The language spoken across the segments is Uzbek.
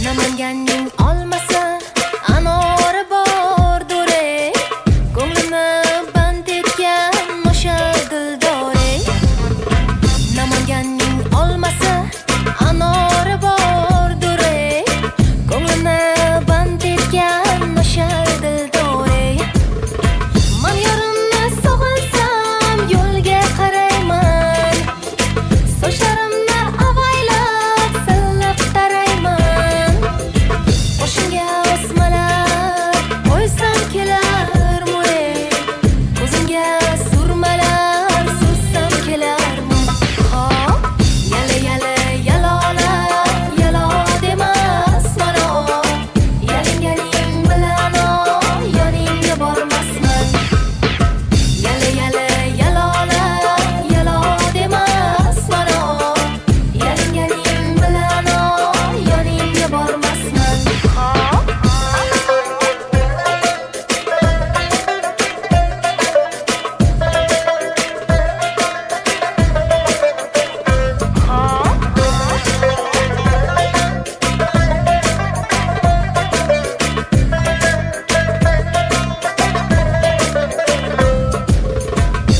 Namanganning olmasi anori bordur ey, ko'nglimni band etgan o'sha dildor ey. Namanganning olmasi anori bordur ey, ko'nglimni band etgan o'sha dildor ey. Man yorimni sog'insam yo'lga qarayman, sochlarimni avaylab silliq tarayman. Qo'shimga o'smalar qo'ysam kelarmi ey, ko'zimga surmalar sursam kelarmi? Yali yali yalola yalo demas mana o, yalinganing bilan o yoningga bormasman. Yali yali yalola yalo demas mana o, yalinganing bilan o yoningga bormasman.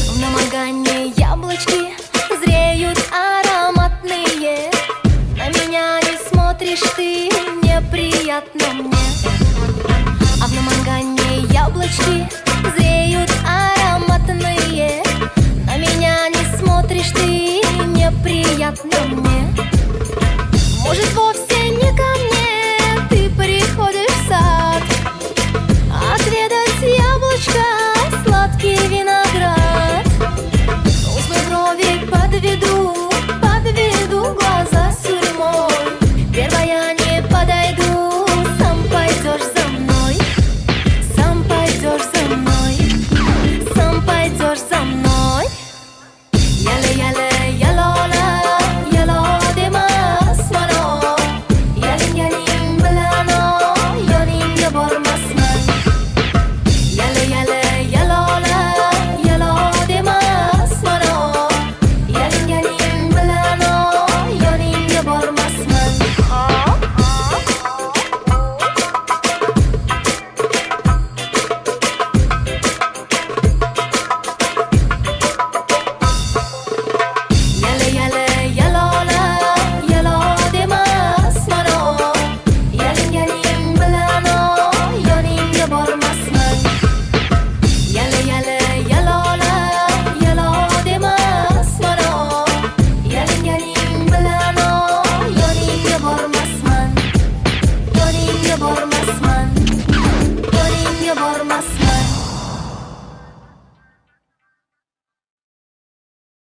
В Намангане яблочки зреют ароматные. На меня не смотришь ты, неприятно мне. А в Намангане яблочки